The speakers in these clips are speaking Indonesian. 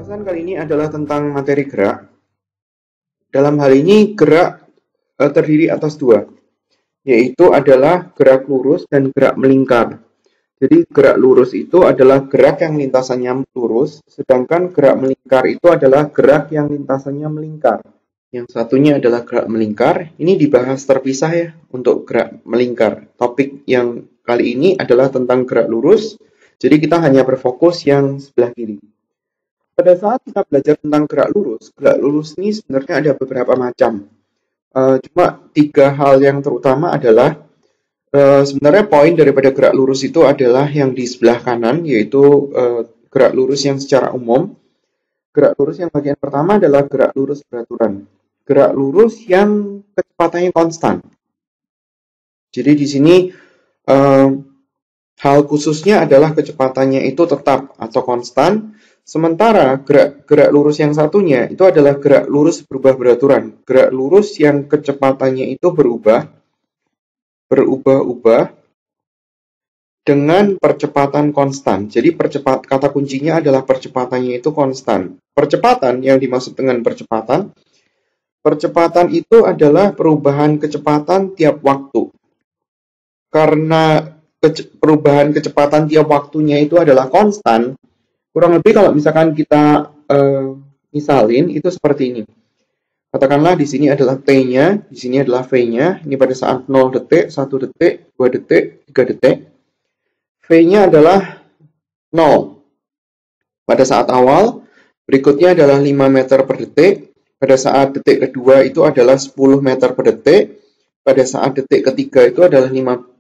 Pembahasan kali ini adalah tentang materi gerak. Dalam hal ini gerak terdiri atas dua, yaitu adalah gerak lurus dan gerak melingkar. Jadi gerak lurus itu adalah gerak yang lintasannya lurus, sedangkan gerak melingkar itu adalah gerak yang lintasannya melingkar. Yang satunya adalah gerak melingkar. Ini dibahas terpisah ya untuk gerak melingkar. Topik yang kali ini adalah tentang gerak lurus, jadi kita hanya berfokus yang sebelah kiri. Pada saat kita belajar tentang gerak lurus ini sebenarnya ada beberapa macam. Cuma tiga hal yang terutama adalah sebenarnya poin daripada gerak lurus itu adalah yang di sebelah kanan, yaitu gerak lurus yang secara umum. Gerak lurus yang bagian pertama adalah gerak lurus beraturan. Gerak lurus yang kecepatannya konstan. Jadi di sini hal khususnya adalah kecepatannya itu tetap atau konstan. Sementara gerak lurus yang satunya itu adalah gerak lurus berubah beraturan. Gerak lurus yang kecepatannya itu berubah-ubah dengan percepatan konstan. Jadi kata kuncinya adalah percepatannya itu konstan. Percepatan yang dimaksud dengan percepatan itu adalah perubahan kecepatan tiap waktu. Karena perubahan kecepatan tiap waktunya itu adalah konstan, kurang lebih kalau misalkan kita misalin itu seperti ini. Katakanlah di sini adalah T-nya, di sini adalah V-nya. Ini pada saat 0 detik, 1 detik, 2 detik, 3 detik. V-nya adalah 0 pada saat awal, berikutnya adalah 5 meter per detik. Pada saat detik kedua itu adalah 10 meter per detik. Pada saat detik ketiga itu adalah 15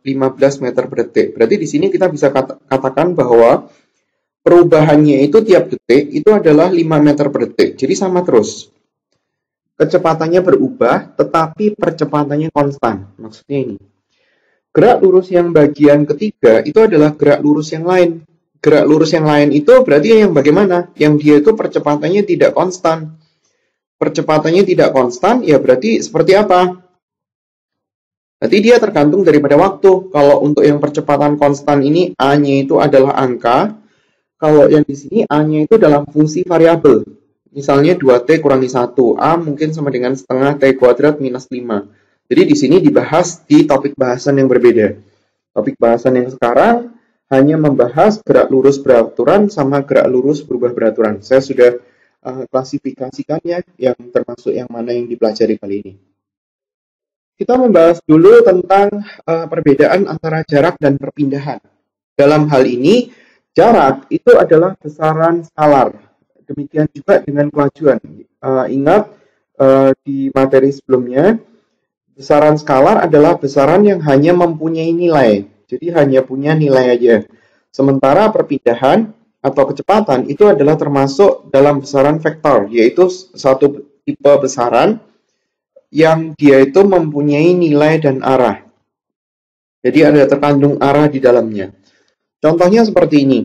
meter per detik. Berarti di sini kita bisa katakan bahwa perubahannya itu tiap detik itu adalah 5 meter per detik. Jadi sama terus. Kecepatannya berubah, tetapi percepatannya konstan. Maksudnya ini. Gerak lurus yang bagian ketiga itu adalah gerak lurus yang lain. Gerak lurus yang lain itu berarti yang bagaimana? Yang dia itu percepatannya tidak konstan. Percepatannya tidak konstan, ya berarti seperti apa? Berarti dia tergantung daripada waktu. Kalau untuk yang percepatan konstan ini, A-nya itu adalah angka. Kalau yang di sini A-nya itu dalam fungsi variabel. Misalnya 2T kurangi 1. A mungkin sama dengan setengah T kuadrat minus 5. Jadi di sini dibahas di topik bahasan yang berbeda. Topik bahasan yang sekarang hanya membahas gerak lurus beraturan sama gerak lurus berubah beraturan. Saya sudah klasifikasikannya yang termasuk yang mana yang dipelajari kali ini. Kita membahas dulu tentang perbedaan antara jarak dan perpindahan. Dalam hal ini, jarak itu adalah besaran skalar. Demikian juga dengan kelajuan. Ingat di materi sebelumnya, besaran skalar adalah besaran yang hanya mempunyai nilai. Jadi hanya punya nilai aja. Sementara perpindahan atau kecepatan itu adalah termasuk dalam besaran vektor, yaitu satu tipe besaran yang dia itu mempunyai nilai dan arah. Jadi ada terkandung arah di dalamnya. Contohnya seperti ini.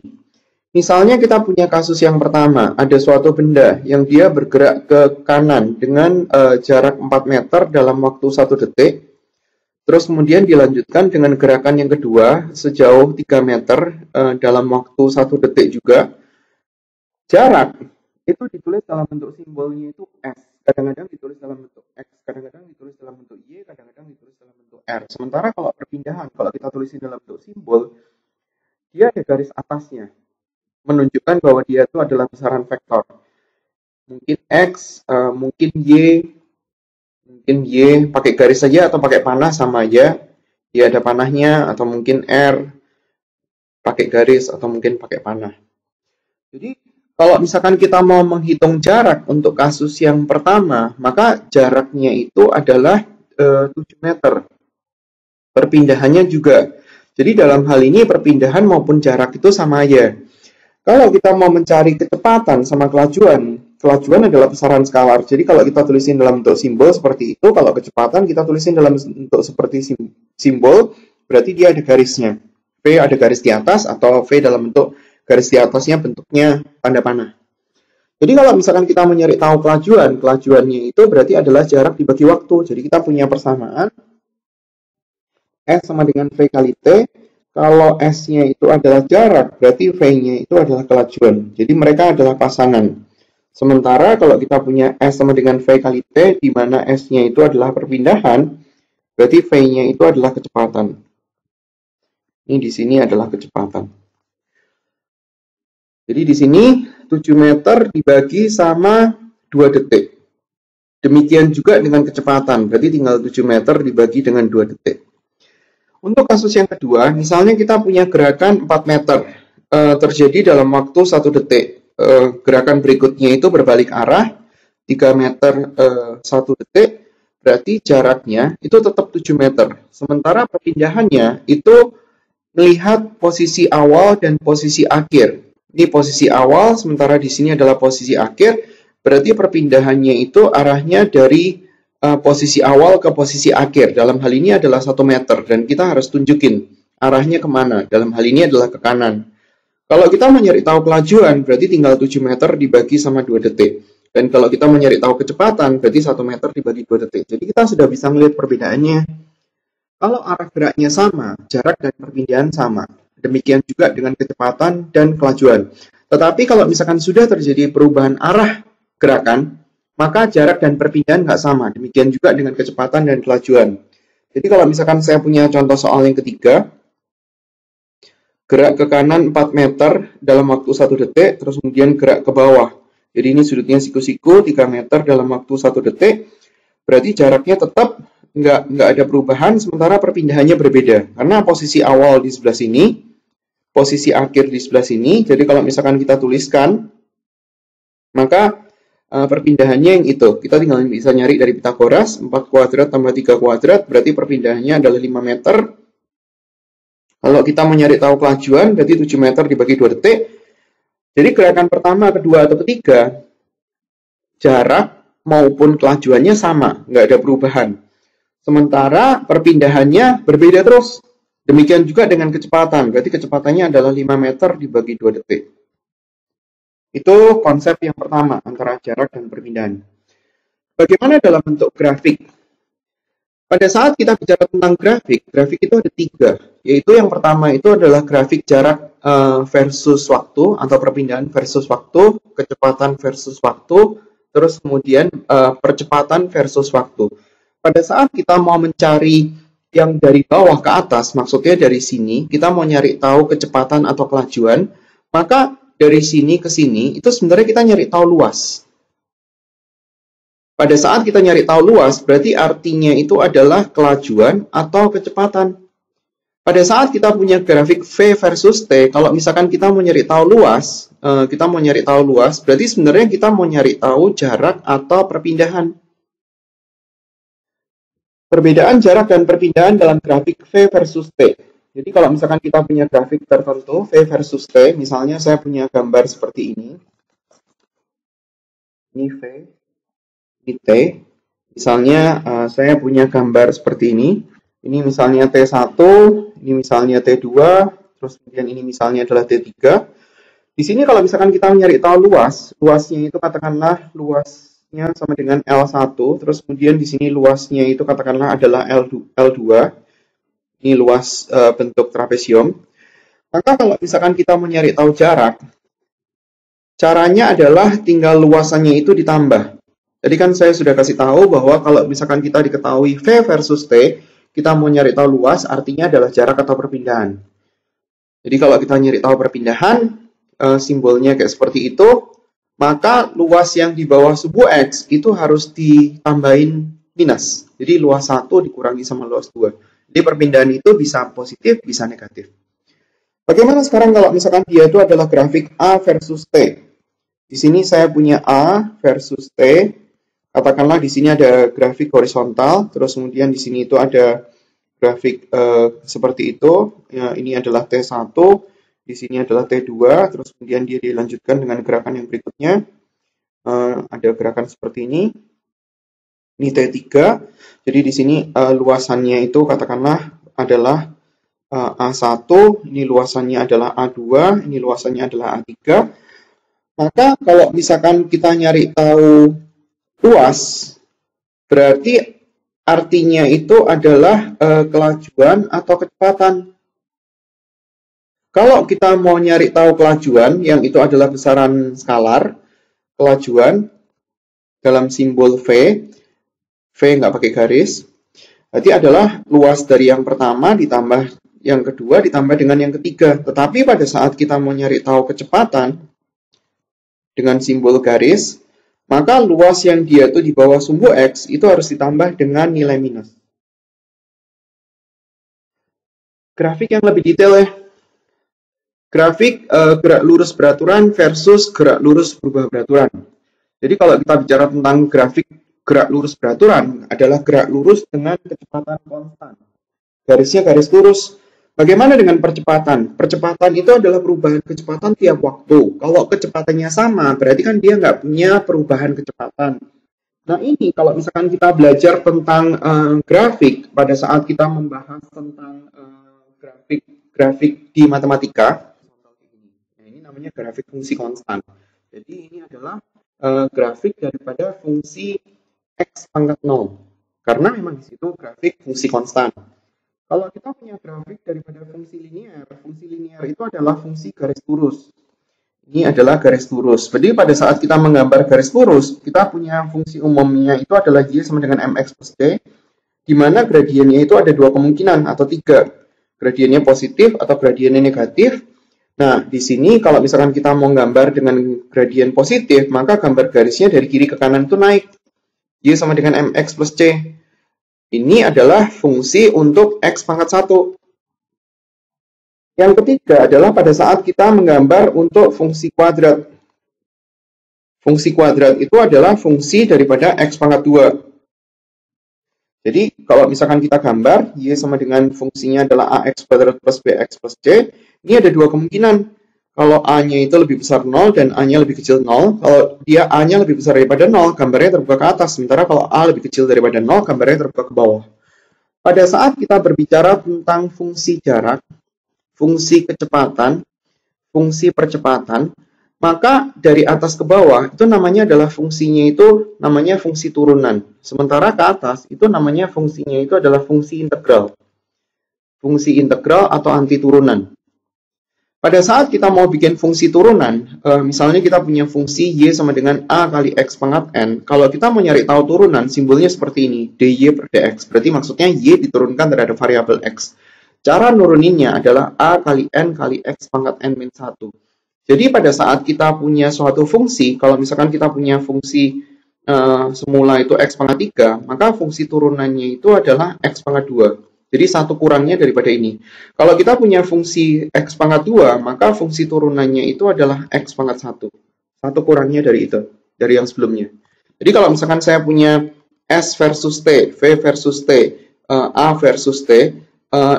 Misalnya kita punya kasus yang pertama, ada suatu benda yang dia bergerak ke kanan dengan jarak 4 meter dalam waktu 1 detik. Terus kemudian dilanjutkan dengan gerakan yang kedua sejauh 3 meter dalam waktu 1 detik juga. Jarak itu ditulis dalam bentuk simbolnya itu S. Kadang-kadang ditulis dalam bentuk X, kadang-kadang ditulis dalam bentuk Y, kadang-kadang ditulis dalam bentuk R. Sementara kalau perpindahan, kalau kita tulisin dalam bentuk simbol, dia ada garis atasnya, menunjukkan bahwa dia itu adalah besaran vektor. Mungkin X, mungkin Y pakai garis saja atau pakai panah sama aja. Dia ada panahnya, atau mungkin R pakai garis atau mungkin pakai panah. Jadi kalau misalkan kita mau menghitung jarak untuk kasus yang pertama, maka jaraknya itu adalah 7 meter. Perpindahannya juga. Jadi dalam hal ini perpindahan maupun jarak itu sama aja. Kalau kita mau mencari kecepatan sama kelajuan adalah besaran skalar. Jadi kalau kita tulisin dalam bentuk simbol seperti itu, kalau kecepatan kita tulisin dalam bentuk seperti simbol, berarti dia ada garisnya. V ada garis di atas atau V dalam bentuk garis di atasnya bentuknya tanda panah. Jadi kalau misalkan kita mencari tahu kelajuannya itu berarti adalah jarak dibagi waktu. Jadi kita punya persamaan S sama dengan V kali T. Kalau S-nya itu adalah jarak, berarti V-nya itu adalah kelajuan. Jadi mereka adalah pasangan. Sementara kalau kita punya S sama dengan V kali T, di mana S-nya itu adalah perpindahan, berarti V-nya itu adalah kecepatan. Ini di sini adalah kecepatan. Jadi di sini 7 meter dibagi sama 2 detik. Demikian juga dengan kecepatan, berarti tinggal 7 meter dibagi dengan 2 detik. Untuk kasus yang kedua, misalnya kita punya gerakan 4 meter, terjadi dalam waktu 1 detik. Gerakan berikutnya itu berbalik arah, 3 meter 1 detik, berarti jaraknya itu tetap 7 meter. Sementara perpindahannya itu melihat posisi awal dan posisi akhir. Ini posisi awal, sementara di sini adalah posisi akhir, berarti perpindahannya itu arahnya dari posisi awal ke posisi akhir. Dalam hal ini adalah 1 meter, dan kita harus tunjukin arahnya kemana. Dalam hal ini adalah ke kanan. Kalau kita mau nyari tahu kelajuan, berarti tinggal 7 meter dibagi sama 2 detik. Dan kalau kita mau nyari tahu kecepatan, berarti 1 meter dibagi 2 detik. Jadi kita sudah bisa melihat perbedaannya. Kalau arah geraknya sama, jarak dan perpindahan sama. Demikian juga dengan kecepatan dan kelajuan. Tetapi kalau misalkan sudah terjadi perubahan arah gerakan, maka jarak dan perpindahan nggak sama. Demikian juga dengan kecepatan dan kelajuan. Jadi kalau misalkan saya punya contoh soal yang ketiga, gerak ke kanan 4 meter dalam waktu 1 detik, terus kemudian gerak ke bawah. Jadi ini sudutnya siku-siku 3 meter dalam waktu 1 detik, berarti jaraknya tetap nggak ada perubahan, sementara perpindahannya berbeda. Karena posisi awal di sebelah sini, posisi akhir di sebelah sini, jadi kalau misalkan kita tuliskan, maka perpindahannya yang itu. Kita tinggal bisa nyari dari Pitagoras, 4 kuadrat tambah 3 kuadrat, berarti perpindahannya adalah 5 meter. Kalau kita mau nyari tahu kelajuan, berarti 7 meter dibagi 2 detik. Jadi gerakan pertama, kedua, atau ketiga, jarak maupun kelajuannya sama, nggak ada perubahan. Sementara perpindahannya berbeda terus. Demikian juga dengan kecepatan, berarti kecepatannya adalah 5 meter dibagi 2 detik. Itu konsep yang pertama, antara jarak dan perpindahan. Bagaimana dalam bentuk grafik? Pada saat kita bicara tentang grafik itu ada 3, yaitu yang pertama itu adalah grafik jarak versus waktu, atau perpindahan versus waktu, kecepatan versus waktu, terus kemudian percepatan versus waktu. Pada saat kita mau mencari yang dari bawah ke atas, maksudnya dari sini, kita mau nyari tahu kecepatan atau kelajuan, maka dari sini ke sini, itu sebenarnya kita nyari tahu luas. Pada saat kita nyari tahu luas, berarti artinya itu adalah kelajuan atau kecepatan. Pada saat kita punya grafik V versus T, kalau misalkan kita mau nyari tahu luas, berarti sebenarnya kita mau nyari tahu jarak atau perpindahan. Perbedaan jarak dan perpindahan dalam grafik V versus T. Jadi kalau misalkan kita punya grafik tertentu, V versus T, misalnya saya punya gambar seperti ini. Ini V. T, misalnya saya punya gambar seperti ini misalnya T1, ini misalnya T2, terus kemudian ini misalnya adalah T3. Di sini kalau misalkan kita nyari tahu luasnya itu katakanlah luasnya sama dengan L1, terus kemudian di sini luasnya itu katakanlah adalah L2, ini luas bentuk trapesium. Maka kalau misalkan kita mau nyari tahu jarak, caranya adalah tinggal luasannya itu ditambah. Jadi kan saya sudah kasih tahu bahwa kalau misalkan kita diketahui V versus T, kita mau nyari tahu luas, artinya adalah jarak atau perpindahan. Jadi kalau kita nyari tahu perpindahan, simbolnya kayak seperti itu, maka luas yang di bawah subu X itu harus ditambahin minus. Jadi luas 1 dikurangi sama luas 2. Jadi perpindahan itu bisa positif, bisa negatif. Bagaimana sekarang kalau misalkan dia itu adalah grafik A versus T? Di sini saya punya A versus T. Katakanlah di sini ada grafik horizontal, terus kemudian di sini itu ada grafik seperti itu. Ya, ini adalah T1, di sini adalah T2, terus kemudian dia dilanjutkan dengan gerakan yang berikutnya. Ada gerakan seperti ini. Ini T3. Jadi di sini luasannya itu katakanlah adalah A1, ini luasannya adalah A2, ini luasannya adalah A3. Maka kalau misalkan kita nyari tahu luas, berarti artinya itu adalah kelajuan atau kecepatan. Kalau kita mau nyari tahu kelajuan, yang itu adalah besaran skalar, kelajuan dalam simbol V nggak pakai garis, berarti adalah luas dari yang pertama ditambah yang kedua ditambah dengan yang ketiga. Tetapi pada saat kita mau nyari tahu kecepatan dengan simbol garis, maka luas yang dia itu di bawah sumbu X itu harus ditambah dengan nilai minus. Grafik yang lebih detail ya. Grafik gerak lurus beraturan versus gerak lurus berubah beraturan. Jadi kalau kita bicara tentang grafik gerak lurus beraturan adalah gerak lurus dengan kecepatan konstan. Garisnya garis lurus. Bagaimana dengan percepatan? Percepatan itu adalah perubahan kecepatan tiap waktu. Kalau kecepatannya sama, berarti kan dia nggak punya perubahan kecepatan. Nah ini kalau misalkan kita belajar tentang grafik pada saat kita membahas tentang grafik di matematika, ini namanya grafik fungsi konstan. Jadi ini adalah grafik daripada fungsi X pangkat 0. Karena memang di situ grafik fungsi konstan. Kalau kita punya grafik daripada fungsi linear itu adalah fungsi garis lurus. Ini adalah garis lurus. Jadi pada saat kita menggambar garis lurus, kita punya fungsi umumnya itu adalah Y sama dengan mx plus D, di mana gradiennya itu ada dua kemungkinan atau tiga. Gradiennya positif atau gradiennya negatif. Nah, di sini kalau misalkan kita mau gambar dengan gradien positif, maka gambar garisnya dari kiri ke kanan itu naik. Y sama dengan mx plus C. Ini adalah fungsi untuk X pangkat 1. Yang ketiga adalah pada saat kita menggambar untuk fungsi kuadrat. Fungsi kuadrat itu adalah fungsi daripada X pangkat 2. Jadi, kalau misalkan kita gambar, Y sama dengan fungsinya adalah AX kuadrat plus BX plus C, ini ada dua kemungkinan. Kalau A-nya itu lebih besar 0 dan A-nya lebih kecil 0, kalau dia A-nya lebih besar daripada 0, gambarnya terbuka ke atas. Sementara kalau A lebih kecil daripada 0, gambarnya terbuka ke bawah. Pada saat kita berbicara tentang fungsi jarak, fungsi kecepatan, fungsi percepatan, maka dari atas ke bawah itu namanya adalah fungsinya itu namanya fungsi turunan. Sementara ke atas itu namanya fungsinya itu adalah fungsi integral. Fungsi integral atau anti turunan. Pada saat kita mau bikin fungsi turunan, misalnya kita punya fungsi Y sama dengan A kali X pangkat N. Kalau kita mau nyari tahu turunan, simbolnya seperti ini, dy per dx. Berarti maksudnya Y diturunkan terhadap variabel X. Cara nuruninnya adalah A kali N kali X pangkat N min 1. Jadi pada saat kita punya suatu fungsi, kalau misalkan kita punya fungsi semula itu X pangkat 3, maka fungsi turunannya itu adalah X pangkat 2. Jadi satu kurangnya daripada ini. Kalau kita punya fungsi X pangkat 2, maka fungsi turunannya itu adalah X pangkat 1. Satu kurangnya dari itu, dari yang sebelumnya. Jadi kalau misalkan saya punya S versus T, V versus T, A versus T,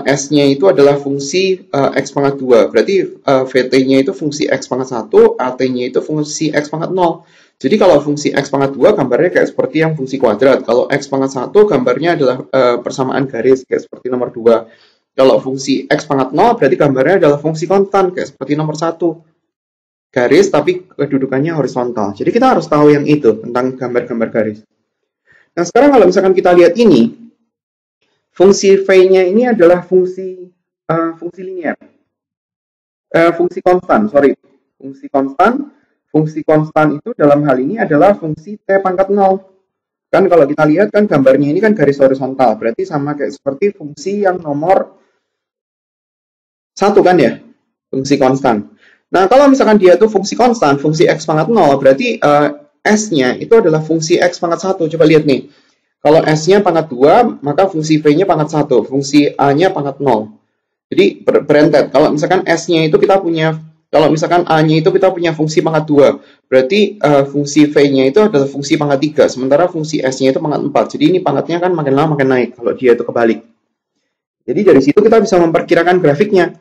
S-nya itu adalah fungsi X pangkat 2. Berarti VT-nya itu fungsi X pangkat 1, AT-nya itu fungsi X pangkat 0. Jadi kalau fungsi X pangkat 2 gambarnya kayak seperti yang fungsi kuadrat. Kalau X pangkat 1 gambarnya adalah persamaan garis kayak seperti nomor 2. Kalau fungsi X pangkat 0 berarti gambarnya adalah fungsi konstan kayak seperti nomor 1. Garis tapi kedudukannya horizontal. Jadi kita harus tahu yang itu tentang gambar-gambar garis. Nah sekarang kalau misalkan kita lihat ini, fungsi V-nya ini adalah fungsi linear. Fungsi konstan, sorry. Fungsi konstan. Fungsi konstan itu dalam hal ini adalah fungsi T pangkat 0. Kan kalau kita lihat kan gambarnya ini kan garis horizontal. Berarti sama kayak seperti fungsi yang nomor 1 kan ya? Fungsi konstan. Nah kalau misalkan dia itu fungsi konstan, fungsi X pangkat 0, berarti S-nya itu adalah fungsi X pangkat 1. Coba lihat nih. Kalau S-nya pangkat 2, maka fungsi V-nya pangkat 1, fungsi A-nya pangkat 0. Jadi berentet. Kalau misalkan S-nya itu kita punya, kalau misalkan A-nya itu kita punya fungsi pangkat 2, berarti fungsi V-nya itu adalah fungsi pangkat 3, sementara fungsi S-nya itu pangkat 4. Jadi ini pangkatnya kan makin lama makin naik kalau dia itu kebalik. Jadi dari situ kita bisa memperkirakan grafiknya.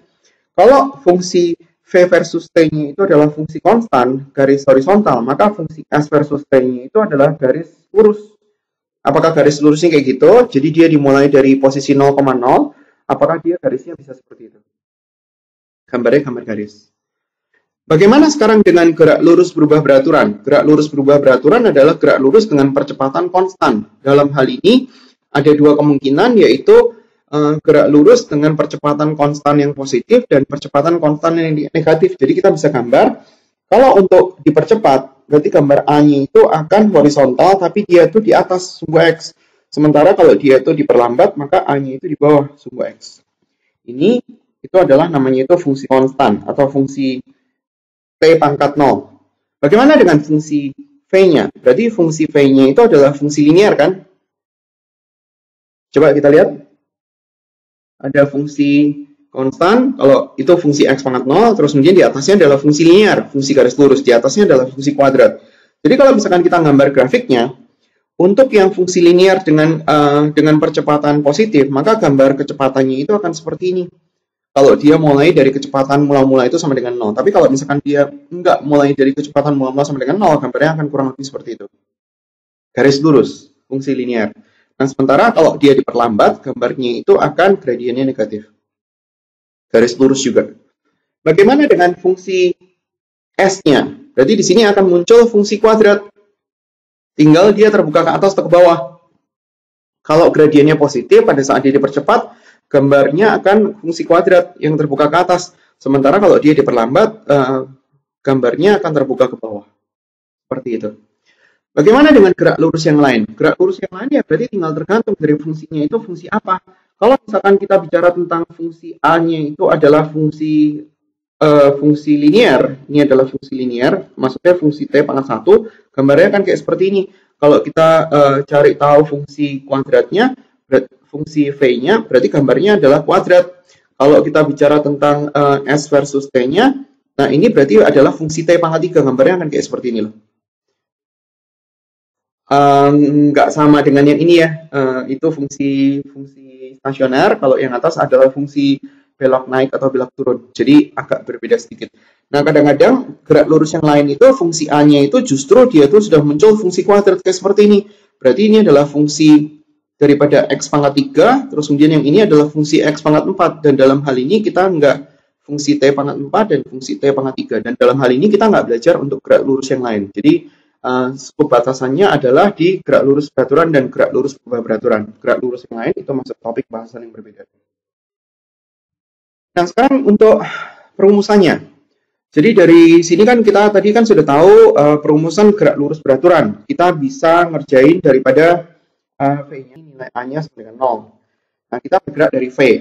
Kalau fungsi V versus T-nya itu adalah fungsi konstan, garis horizontal, maka fungsi S versus T-nya itu adalah garis lurus. Apakah garis lurusnya kayak gitu? Jadi dia dimulai dari posisi 0,0. Apakah dia garisnya bisa seperti itu? Gambarnya gambar garis. Bagaimana sekarang dengan gerak lurus berubah beraturan? Gerak lurus berubah beraturan adalah gerak lurus dengan percepatan konstan. Dalam hal ini ada dua kemungkinan, yaitu gerak lurus dengan percepatan konstan yang positif dan percepatan konstan yang negatif. Jadi kita bisa gambar Kalau untuk dipercepat, berarti gambar A-nya itu akan horizontal, tapi dia itu di atas sumbu X. Sementara kalau dia itu diperlambat, maka A-nya itu di bawah sumbu X. Ini itu adalah namanya itu fungsi konstan atau fungsi T pangkat 0. Bagaimana dengan fungsi V-nya? Berarti fungsi V-nya itu adalah fungsi linear kan? Coba kita lihat. Ada fungsi konstan, kalau itu fungsi X pangkat 0, terus kemudian di atasnya adalah fungsi linear, fungsi garis lurus, di atasnya adalah fungsi kuadrat. Jadi kalau misalkan kita gambar grafiknya, untuk yang fungsi linear dengan percepatan positif, maka gambar kecepatannya itu akan seperti ini. Kalau dia mulai dari kecepatan mula-mula itu sama dengan 0. Tapi kalau misalkan dia enggak mulai dari kecepatan mula-mula sama dengan 0, gambarnya akan kurang lebih seperti itu. Garis lurus, fungsi linear. Nah, sementara kalau dia diperlambat, gambarnya itu akan gradiennya negatif. Garis lurus juga. Bagaimana dengan fungsi S-nya? Berarti di sini akan muncul fungsi kuadrat. Tinggal dia terbuka ke atas atau ke bawah. Kalau gradiennya positif, pada saat dia dipercepat, gambarnya akan fungsi kuadrat yang terbuka ke atas. Sementara kalau dia diperlambat, gambarnya akan terbuka ke bawah. Seperti itu. Bagaimana dengan gerak lurus yang lain? Gerak lurus yang lain ya berarti tinggal tergantung dari fungsinya itu fungsi apa. Kalau misalkan kita bicara tentang fungsi A-nya itu adalah fungsi linear, ini adalah fungsi linear, maksudnya fungsi T pangkat 1, gambarnya kan kayak seperti ini. Kalau kita cari tahu fungsi kuadratnya, fungsi V-nya, berarti gambarnya adalah kuadrat. Kalau kita bicara tentang S versus T-nya, nah ini berarti adalah fungsi T pangkat 3, gambarnya akan kayak seperti ini loh. Nggak sama dengan yang ini ya, itu fungsi stasioner, kalau yang atas adalah fungsi belok naik atau belok turun, jadi agak berbeda sedikit. Nah, kadang-kadang gerak lurus yang lain itu fungsi A-nya itu justru dia tuh sudah muncul fungsi kuadrat kayak seperti ini. Berarti ini adalah fungsi daripada X pangkat 3, terus kemudian yang ini adalah fungsi X pangkat 4, dan dalam hal ini kita nggak fungsi T pangkat 4 dan fungsi T pangkat 3, dan dalam hal ini kita nggak belajar untuk gerak lurus yang lain. Jadi skop batasannya adalah di gerak lurus beraturan dan gerak lurus berubah beraturan. Gerak lurus yang lain itu masuk topik bahasan yang berbeda. Nah, sekarang untuk perumusannya. Jadi dari sini kan kita tadi kan sudah tahu perumusan gerak lurus beraturan. Kita bisa ngerjain daripada V-nya nilai A-nya sama dengan 0. Nah, kita bergerak dari V.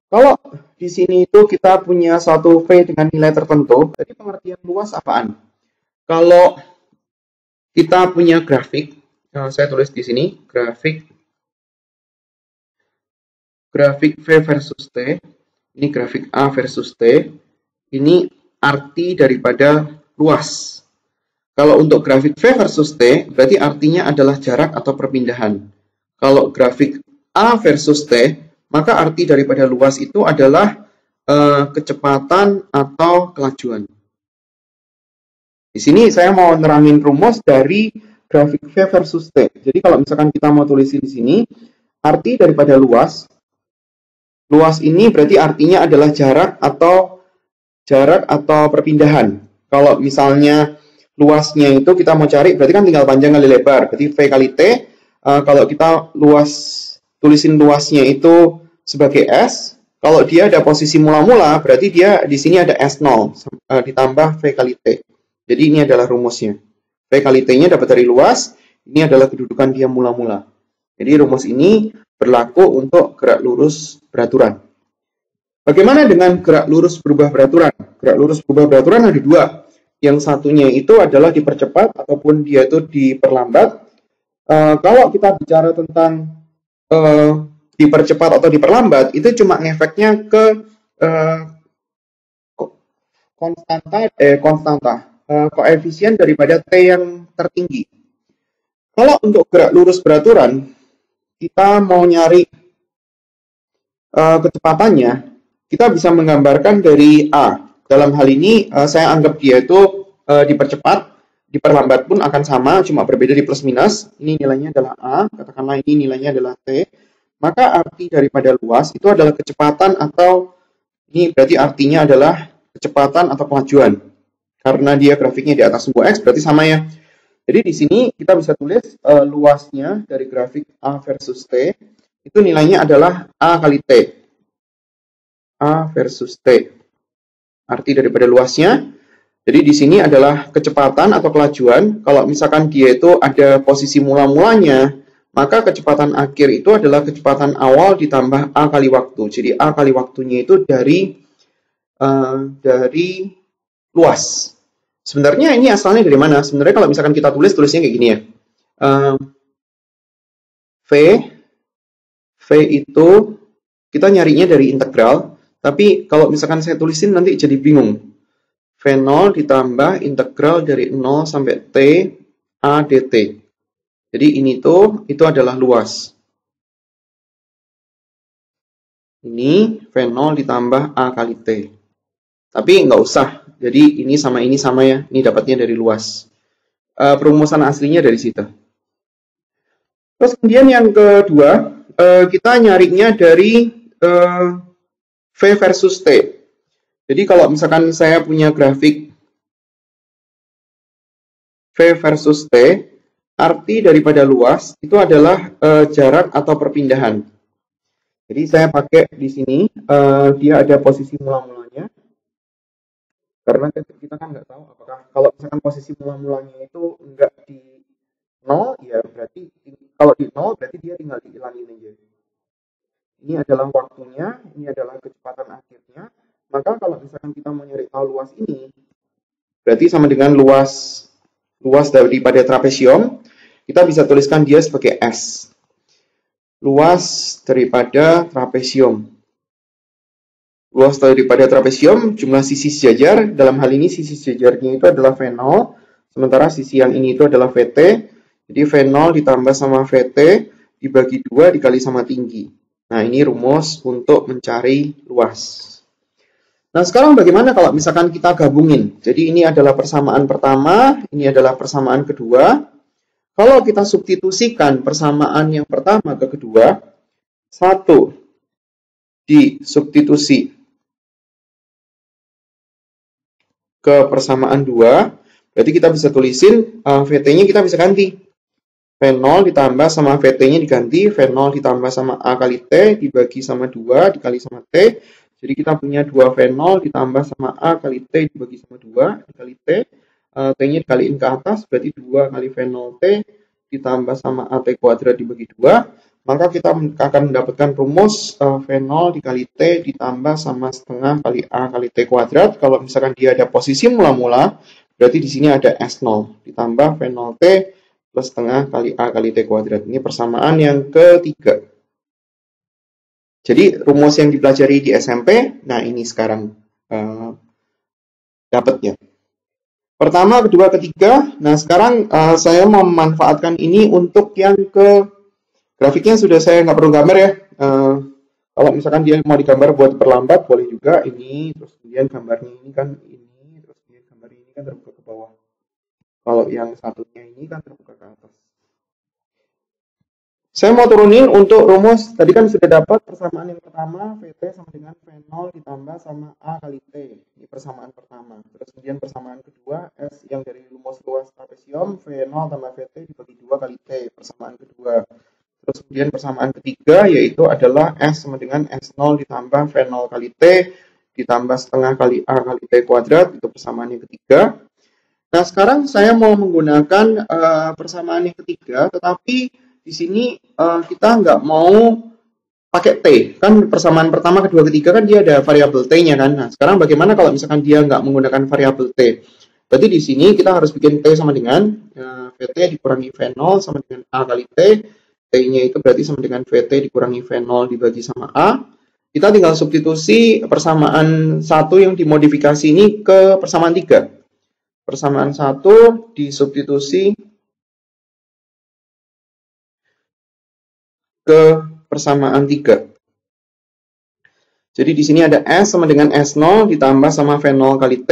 Kalau di sini itu kita punya suatu V dengan nilai tertentu, jadi pengertian luas apaan? Kalau kita punya grafik, saya tulis di sini, grafik V versus T, ini grafik A versus T, ini arti daripada luas. Kalau untuk grafik V versus T, berarti artinya adalah jarak atau perpindahan. Kalau grafik A versus T, maka arti daripada luas itu adalah kecepatan atau kelajuan. Di sini saya mau nerangin rumus dari grafik V versus T. Jadi kalau misalkan kita mau tulisin di sini, arti daripada luas ini berarti artinya adalah jarak atau perpindahan. Kalau misalnya luasnya itu kita mau cari, berarti kan tinggal panjang kali lebar, berarti V kali T. Kalau kita tulisin luasnya itu sebagai S, kalau dia ada posisi mula-mula, berarti dia di sini ada S0 ditambah V kali T. Jadi ini adalah rumusnya. V kali T-nya dapat dari luas, ini adalah kedudukan dia mula-mula. Jadi rumus ini berlaku untuk gerak lurus beraturan. Bagaimana dengan gerak lurus berubah beraturan? Gerak lurus berubah beraturan ada dua. Yang satunya itu adalah dipercepat ataupun dia itu diperlambat. Kalau kita bicara tentang dipercepat atau diperlambat, itu cuma efeknya ke konstanta. Koefisien daripada T yang tertinggi. Kalau untuk gerak lurus beraturan, kita mau nyari kecepatannya, kita bisa menggambarkan dari A. Dalam hal ini, saya anggap dia itu dipercepat, diperlambat pun akan sama, cuma berbeda di plus minus. Ini nilainya adalah A, katakanlah ini nilainya adalah T. Maka arti daripada luas itu adalah kecepatan atau, ini berarti artinya adalah kecepatan atau kelajuan. Karena dia grafiknya di atas sumbu X, berarti sama ya. Jadi di sini kita bisa tulis luasnya dari grafik A versus T, itu nilainya adalah A kali T. A versus T. Arti daripada luasnya, Jadi di sini adalah kecepatan atau kelajuan. Kalau misalkan dia itu ada posisi mula-mulanya, maka kecepatan akhir itu adalah kecepatan awal ditambah A kali waktu. Jadi A kali waktunya itu dari luas. Sebenarnya ini asalnya dari mana? Sebenarnya kalau misalkan kita tulisnya kayak gini ya. V itu kita nyarinya dari integral, tapi kalau misalkan saya tulisin nanti jadi bingung. V0 ditambah integral dari 0 sampai T A dt. Jadi ini itu adalah luas. Ini V0 ditambah A kali T. Tapi nggak usah. Jadi ini sama ya. Ini dapatnya dari luas. Perumusan aslinya dari situ. Terus kemudian yang kedua, kita nyarinya dari V versus T. Jadi kalau misalkan saya punya grafik V versus T, arti daripada luas itu adalah jarak atau perpindahan. Jadi saya pakai di sini, dia ada posisi mula-mulanya. Karena kita kan nggak tahu apakah kalau misalkan posisi mula-mulanya itu enggak di 0, ya berarti kalau di 0 berarti dia tinggal dihilangin aja. Ini adalah waktunya, ini adalah kecepatan akhirnya. Maka kalau misalkan kita mau nyari tahu luas ini, berarti sama dengan luas daripada trapesium, kita bisa tuliskan dia sebagai S. Luas daripada trapesium. Luas daripada trapesium, jumlah sisi sejajar. Dalam hal ini sisi sejajarnya itu adalah V0, sementara sisi yang ini itu adalah VT. Jadi V0 ditambah sama VT dibagi 2 dikali sama tinggi. Nah, ini rumus untuk mencari luas. Nah, sekarang bagaimana kalau misalkan kita gabungin? Jadi ini adalah persamaan pertama, ini adalah persamaan kedua. Kalau kita substitusikan persamaan yang pertama ke kedua, 1 disubstitusi ke persamaan 2, berarti kita bisa tulisin VT-nya kita bisa ganti. V0 ditambah sama VT-nya diganti, V0 ditambah sama A kali T dibagi sama 2 dikali sama T. Jadi kita punya 2 V0 ditambah sama A kali T dibagi sama 2 dikali T. T-nya dikaliin ke atas, berarti 2 kali V0T ditambah sama AT kuadrat dibagi 2. Maka kita akan mendapatkan rumus V0 dikali T ditambah sama setengah kali A kali T kuadrat. Kalau misalkan dia ada posisi mula-mula, berarti di sini ada S0 ditambah V0T plus setengah kali A kali T kuadrat. Ini persamaan yang ketiga. Jadi rumus yang dipelajari di SMP, nah ini sekarang dapatnya. Pertama, kedua, ketiga. Nah sekarang saya mau memanfaatkan ini untuk yang ke grafiknya sudah saya nggak perlu gambar ya. Kalau misalkan dia mau digambar buat perlambat boleh juga ini. Terus kemudian gambarnya ini kan ini. Terus kemudian gambar ini kan terbuka ke bawah. Kalau yang satunya ini kan terbuka ke atas. Saya mau turunin untuk rumus, tadi kan sudah dapat persamaan yang pertama, VT sama dengan V0 ditambah sama A kali T. Ini persamaan pertama. Terus kemudian persamaan kedua, S yang dari rumus luas trapesium, V0 tambah VT dibagi 2 kali T, persamaan kedua. Terus kemudian persamaan ketiga, yaitu adalah S sama dengan S0 ditambah V0 kali T, ditambah setengah kali A kali T kuadrat, itu persamaan yang ketiga. Nah, sekarang saya mau menggunakan persamaan yang ketiga, tetapi di sini kita nggak mau pakai T. Kan persamaan pertama, kedua, ketiga kan dia ada variabel T-nya kan. Nah, sekarang bagaimana kalau misalkan dia nggak menggunakan variabel T? Berarti di sini kita harus bikin T sama dengan VT dikurangi V0 sama dengan A kali T. T-nya itu berarti sama dengan VT dikurangi V0 dibagi sama A. Kita tinggal substitusi persamaan 1 yang dimodifikasi ini ke persamaan 3. Persamaan 1 disubstitusi ke persamaan 3. Jadi di sini ada S sama dengan S0 ditambah sama V0 kali T.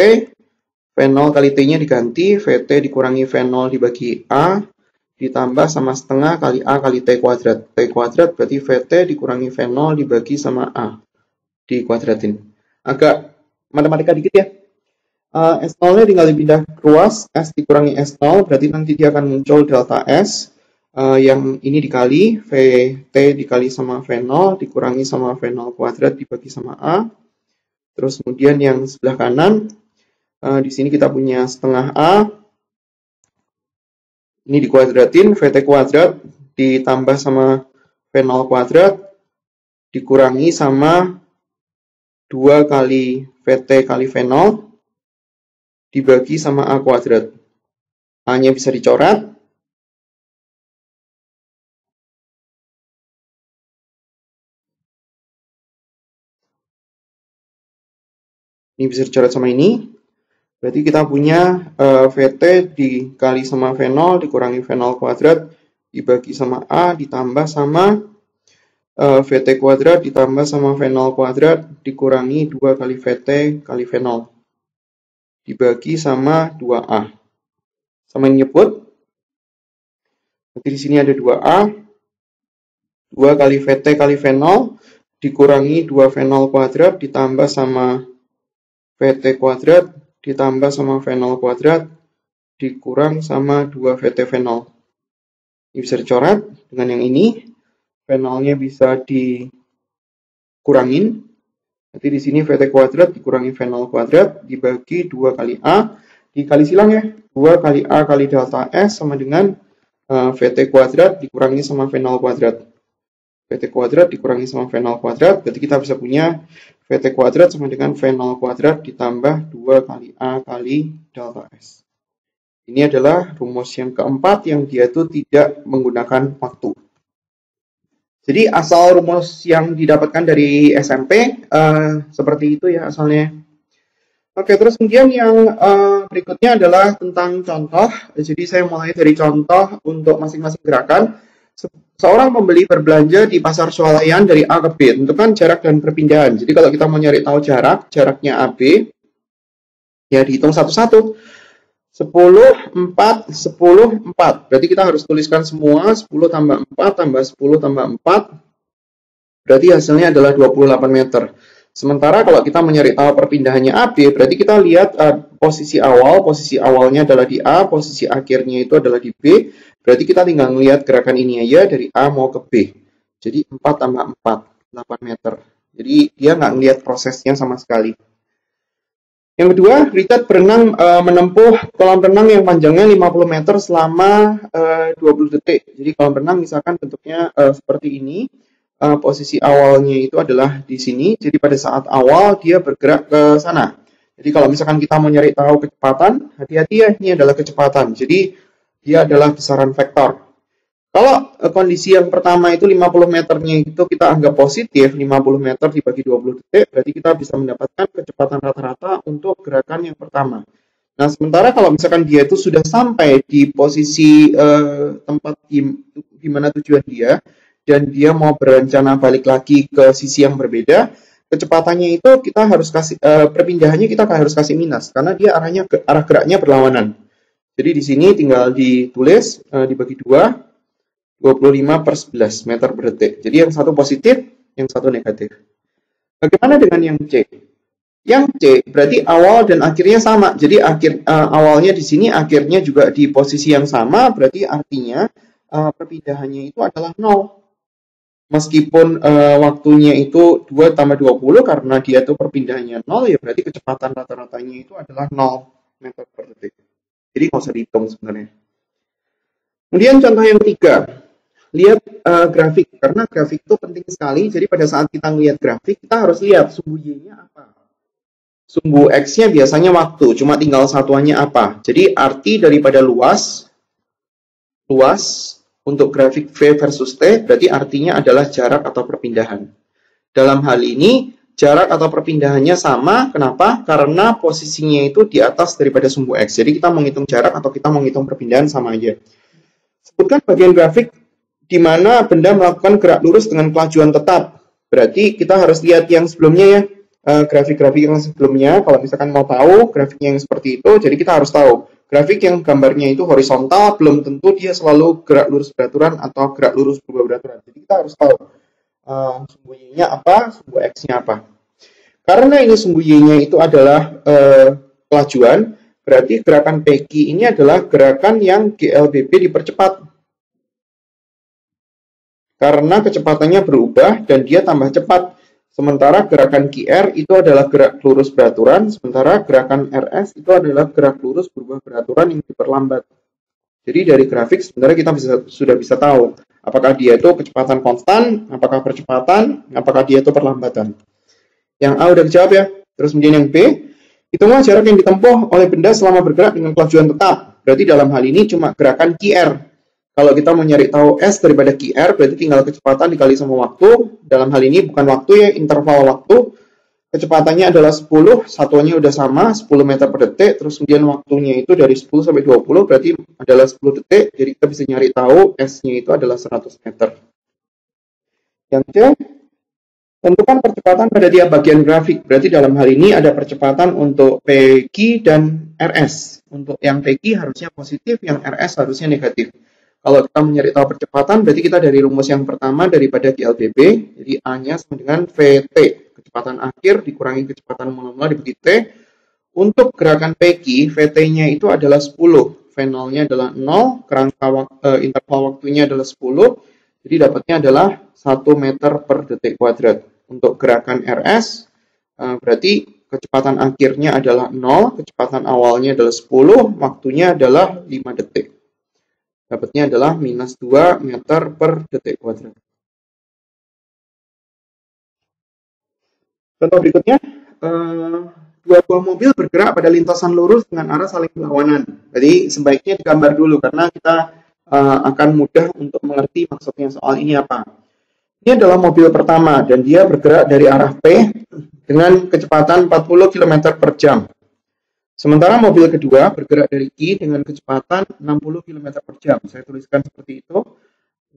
V0 kali T-nya diganti, VT dikurangi V0 dibagi A, ditambah sama setengah kali A kali T kuadrat. T kuadrat berarti VT dikurangi V0 dibagi sama A. Dikuadratin. Agak matematika dikit ya. S0-nya tinggal dipindah ruas, S dikurangi S0, berarti nanti dia akan muncul delta S. Yang ini dikali VT dikali sama V0 dikurangi sama V0 kuadrat dibagi sama A. Terus kemudian yang sebelah kanan Di sini kita punya setengah A, ini dikuadratin, VT kuadrat ditambah sama V0 kuadrat, dikurangi sama 2 kali VT kali V0, dibagi sama A kuadrat. A-nya bisa dicoret. Ini bisa dicoret sama ini. Berarti kita punya VT dikali sama V0 dikurangi V0 kuadrat dibagi sama A ditambah sama VT kuadrat ditambah sama V0 kuadrat dikurangi 2 kali VT kali V0 dibagi sama 2A. Sama ini nyebut. Berarti di sini ada 2A. 2 kali VT kali V0 dikurangi 2 V0 kuadrat ditambah sama VT kuadrat ditambah sama V0 kuadrat dikurang sama 2 VT V0. Ini bisa dicoret dengan yang ini. V0-nya bisa dikurangin. Jadi di sini VT kuadrat dikurangi V0 kuadrat dibagi 2 kali A. Dikali silang ya. 2 kali A kali delta S sama dengan VT kuadrat dikurangi sama V0 kuadrat. VT kuadrat dikurangi sama V0 kuadrat. Berarti kita bisa punya VT kuadrat sama dengan V0 kuadrat ditambah 2 kali A kali delta S. Ini adalah rumus yang keempat yang dia itu tidak menggunakan waktu. Jadi asal rumus yang didapatkan dari SMP seperti itu ya asalnya. Oke, terus kemudian yang berikutnya adalah tentang contoh. Jadi saya mulai dari contoh untuk masing-masing gerakan. Seorang pembeli berbelanja di pasar swalayan dari A ke B, tentukan jarak dan perpindahan. Jadi kalau kita mau nyari tahu jaraknya AB, ya dihitung satu-satu. 10, 4, 10, 4. Berarti kita harus tuliskan semua, 10 tambah 4 tambah 10 tambah 4. Berarti hasilnya adalah 28 meter. Sementara kalau kita mencari tahu perpindahannya AB, berarti kita lihat posisi awalnya adalah di A, posisi akhirnya itu adalah di B. Berarti kita tinggal melihat gerakan ini aja dari A mau ke B. Jadi 4 tambah 4, 8 meter. Jadi dia nggak melihat prosesnya sama sekali. Yang kedua, Richard berenang menempuh kolam renang yang panjangnya 50 meter selama 20 detik. Jadi kolam renang misalkan bentuknya seperti ini. Posisi awalnya itu adalah di sini. Jadi pada saat awal dia bergerak ke sana. Jadi kalau misalkan kita mau nyari tahu kecepatan, hati-hati ya, ini adalah kecepatan. Jadi dia adalah besaran vektor. Kalau kondisi yang pertama itu 50 meternya itu kita anggap positif, 50 meter dibagi 20 detik, berarti kita bisa mendapatkan kecepatan rata-rata untuk gerakan yang pertama. Nah, sementara kalau misalkan dia itu sudah sampai di posisi tempat di mana tujuan dia, dan dia mau berencana balik lagi ke sisi yang berbeda, kecepatannya itu kita harus kasih, perpindahannya kita harus kasih minus, karena dia arah geraknya berlawanan. Jadi di sini tinggal ditulis, dibagi 2, 25 per 11 meter per detik. Jadi yang satu positif, yang satu negatif. Bagaimana dengan yang C? Yang C berarti awal dan akhirnya sama. Jadi awalnya di sini, akhirnya juga di posisi yang sama, berarti artinya perpindahannya itu adalah 0. Meskipun waktunya itu 2 tambah 20, karena dia itu perpindahannya 0, ya berarti kecepatan rata-ratanya itu adalah 0 meter per detik. Jadi nggak usah dihitung sebenarnya. Kemudian contoh yang ketiga. Lihat grafik, karena grafik itu penting sekali. Jadi pada saat kita melihat grafik, kita harus lihat sumbu Y-nya apa. Sumbu X-nya biasanya waktu, cuma tinggal satuannya apa. Jadi arti daripada luas untuk grafik V versus T, berarti artinya adalah jarak atau perpindahan. Dalam hal ini, jarak atau perpindahannya sama. Kenapa? Karena posisinya itu di atas daripada sumbu X. Jadi kita menghitung jarak atau kita menghitung perpindahan sama aja. Sebutkan bagian grafik di mana benda melakukan gerak lurus dengan kelajuan tetap. Berarti kita harus lihat yang sebelumnya ya, grafik-grafik yang sebelumnya. Kalau misalkan mau tahu grafiknya yang seperti itu, jadi kita harus tahu. Grafik yang gambarnya itu horizontal, belum tentu dia selalu gerak lurus beraturan atau gerak lurus berubah beraturan. Jadi kita harus tahu sumbu Y-nya apa, sumbu X-nya apa. Karena ini sumbu Y-nya itu adalah kelajuan, berarti gerakan PQ ini adalah gerakan yang GLBB dipercepat. Karena kecepatannya berubah dan dia tambah cepat. Sementara gerakan QR itu adalah gerak lurus beraturan, sementara gerakan RS itu adalah gerak lurus berubah beraturan yang diperlambat. Jadi dari grafik sebenarnya kita sudah bisa tahu apakah dia itu kecepatan konstan, apakah percepatan, apakah dia itu perlambatan. Yang A udah dijawab ya. Terus kemudian yang B, hitunglah jarak yang ditempuh oleh benda selama bergerak dengan kelajuan tetap. Berarti dalam hal ini cuma gerakan QR. Kalau kita mau nyari tahu S daripada QR, berarti tinggal kecepatan dikali sama waktu. Dalam hal ini bukan waktu ya, interval waktu. Kecepatannya adalah 10, satuannya udah sama, 10 meter per detik, terus kemudian waktunya itu dari 10 sampai 20, berarti adalah 10 detik, jadi kita bisa nyari tahu S-nya itu adalah 100 meter. Yang C, tentukan percepatan pada tiap bagian grafik, berarti dalam hal ini ada percepatan untuk PQ dan RS. Untuk yang PQ harusnya positif, yang RS harusnya negatif. Kalau kita mencari tahu percepatan, berarti kita dari rumus yang pertama daripada GLBB, jadi A-nya sama dengan VT. Kecepatan akhir dikurangi kecepatan mula-mula dibagi T. Untuk gerakan PQ, VT-nya itu adalah 10. V0-nya adalah 0, kerangka interval waktunya adalah 10. Jadi dapatnya adalah 1 meter per detik kuadrat. Untuk gerakan RS, berarti kecepatan akhirnya adalah 0, kecepatan awalnya adalah 10, waktunya adalah 5 detik. Dapatnya adalah minus 2 meter per detik kuadrat. Contoh berikutnya, dua buah mobil bergerak pada lintasan lurus dengan arah saling berlawanan. Jadi sebaiknya digambar dulu karena kita akan mudah untuk mengerti maksudnya soal ini apa. Ini adalah mobil pertama dan dia bergerak dari arah P dengan kecepatan 40 km per jam. Sementara mobil kedua bergerak dari Q dengan kecepatan 60 km per jam. Saya tuliskan seperti itu,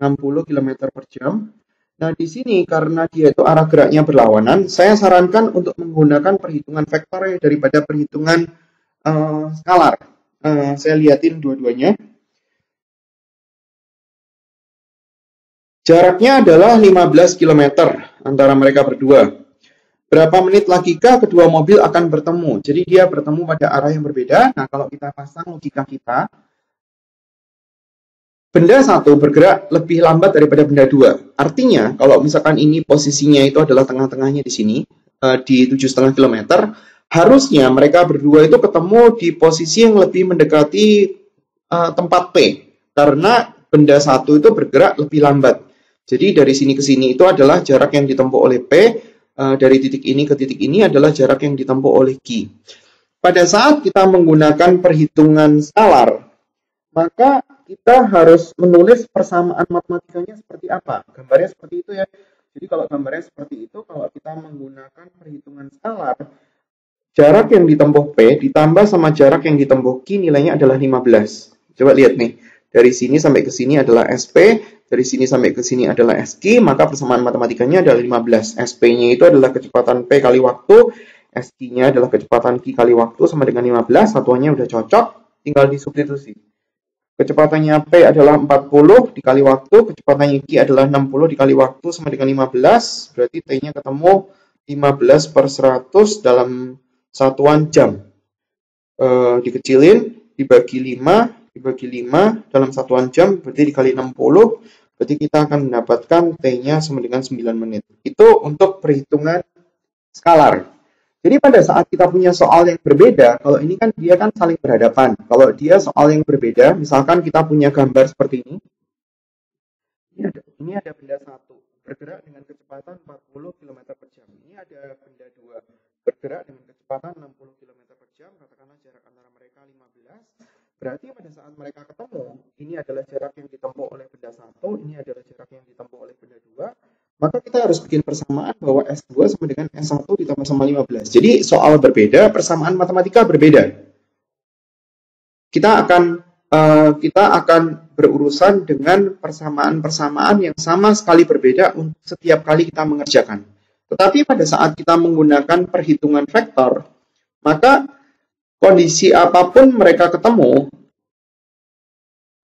60 km per jam. Nah, di sini karena dia itu arah geraknya berlawanan, saya sarankan untuk menggunakan perhitungan vektor daripada perhitungan skalar. Saya lihatin dua-duanya. Jaraknya adalah 15 km antara mereka berdua. Berapa menit lagikah kedua mobil akan bertemu? Jadi dia bertemu pada arah yang berbeda. Nah, kalau kita pasang logika kita, benda satu bergerak lebih lambat daripada benda dua. Artinya, kalau misalkan ini posisinya itu adalah tengah-tengahnya di sini, di 7,5 km, harusnya mereka berdua itu ketemu di posisi yang lebih mendekati tempat P. Karena benda satu itu bergerak lebih lambat. Jadi dari sini ke sini itu adalah jarak yang ditempuh oleh P, dari titik ini ke titik ini adalah jarak yang ditempuh oleh Q. Pada saat kita menggunakan perhitungan skalar, maka kita harus menulis persamaan matematikanya seperti apa. Gambarnya seperti itu ya. Jadi kalau gambarnya seperti itu, kalau kita menggunakan perhitungan skalar, jarak yang ditempuh P ditambah sama jarak yang ditempuh Q nilainya adalah 15. Coba lihat nih. Dari sini sampai ke sini adalah SP, dari sini sampai ke sini adalah SQ, maka persamaan matematikanya adalah 15. SP-nya itu adalah kecepatan P kali waktu, SQ-nya adalah kecepatan Q kali waktu sama dengan 15, satuannya udah cocok, tinggal disubstitusi. Kecepatannya P adalah 40 dikali waktu, kecepatannya Q adalah 60 dikali waktu sama dengan 15, berarti T-nya ketemu 15 per 100 dalam satuan jam. Dikecilin, dibagi 5 dalam satuan jam, berarti dikali 60, berarti kita akan mendapatkan T-nya sama dengan 9 menit. Itu untuk perhitungan skalar. Jadi pada saat kita punya soal yang berbeda, kalau ini kan dia kan saling berhadapan. Kalau dia soal yang berbeda, misalkan kita punya gambar seperti ini. Ini ada benda satu, bergerak dengan kecepatan 40 km per jam. Ini ada benda dua, bergerak dengan kecepatan 60 km per jam, katakanlah jarak antara mereka 15. Berarti pada saat mereka ketemu, ini adalah jarak yang ditempuh oleh benda satu, ini adalah jarak yang ditempuh oleh benda dua. Maka kita harus bikin persamaan bahwa S2 sama dengan S1 ditambah sama 15. Jadi soal berbeda, persamaan matematika berbeda. Kita akan berurusan dengan persamaan-persamaan yang sama sekali berbeda untuk setiap kali kita mengerjakan. Tetapi pada saat kita menggunakan perhitungan vektor, maka kondisi apapun mereka ketemu,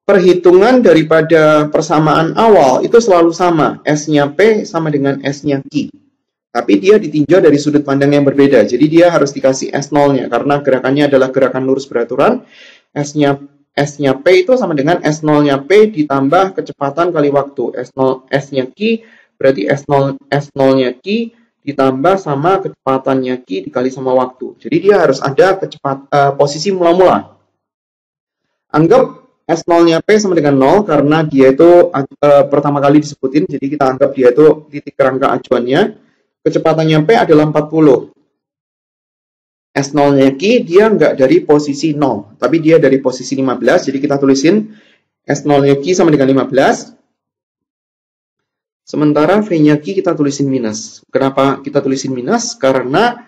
perhitungan daripada persamaan awal itu selalu sama. S-nya P sama dengan S-nya Q. Tapi dia ditinjau dari sudut pandang yang berbeda. Jadi dia harus dikasih S0-nya. Karena gerakannya adalah gerakan lurus beraturan. S-nya P itu sama dengan S0-nya P ditambah kecepatan kali waktu. S-nya Q berarti S0-nya Q ditambah sama kecepatannya Q dikali sama waktu. Jadi dia harus ada posisi mula-mula. Anggap S0-nya P sama dengan 0 karena dia itu pertama kali disebutin, jadi kita anggap dia itu titik kerangka acuannya. Kecepatannya P adalah 40. S0-nya Q dia nggak dari posisi 0, tapi dia dari posisi 15, jadi kita tulisin S0-nya Q sama dengan 15. Sementara V-nya Q kita tulisin minus. Kenapa kita tulisin minus? Karena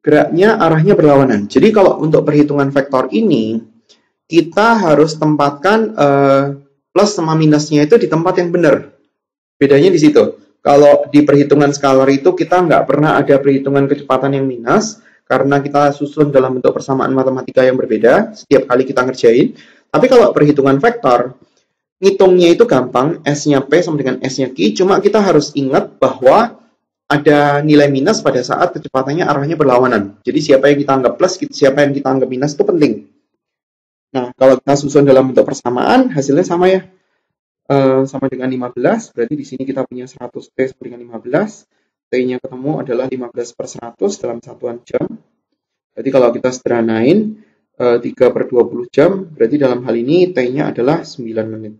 geraknya arahnya berlawanan. Jadi kalau untuk perhitungan vektor ini, kita harus tempatkan plus sama minusnya itu di tempat yang benar. Bedanya di situ. Kalau di perhitungan skalar itu kita nggak pernah ada perhitungan kecepatan yang minus, karena kita susun dalam bentuk persamaan matematika yang berbeda setiap kali kita ngerjain. Tapi kalau perhitungan vektor, ngitungnya itu gampang, S-nya P sama dengan S-nya Q, cuma kita harus ingat bahwa ada nilai minus pada saat kecepatannya arahnya berlawanan. Jadi siapa yang kita anggap plus, siapa yang kita anggap minus itu penting. Nah, kalau kita susun dalam bentuk persamaan, hasilnya sama ya. Sama dengan 15, berarti di sini kita punya 100T sama dengan 15. T-nya ketemu adalah 15/100 dalam satuan jam. Jadi kalau kita sederhanain, 3/20 jam, berarti dalam hal ini T-nya adalah 9 menit.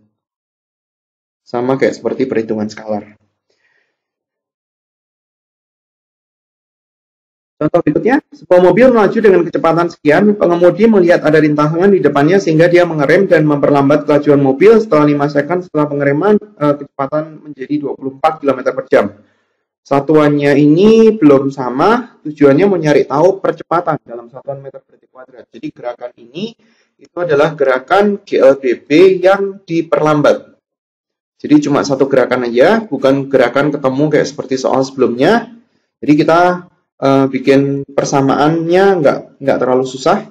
Sama kayak seperti perhitungan skalar. Contoh berikutnya, sebuah mobil melaju dengan kecepatan sekian, pengemudi melihat ada rintangan di depannya sehingga dia mengerem dan memperlambat kelajuan mobil. Setelah 5 second setelah pengereman, kecepatan menjadi 24 km per jam. Satuannya ini belum sama, tujuannya mau nyari tahu percepatan dalam satuan meter per detik kuadrat. Jadi gerakan ini itu adalah gerakan GLBB yang diperlambat. Jadi cuma satu gerakan aja, bukan gerakan ketemu kayak seperti soal sebelumnya. Jadi kita bikin persamaannya nggak terlalu susah.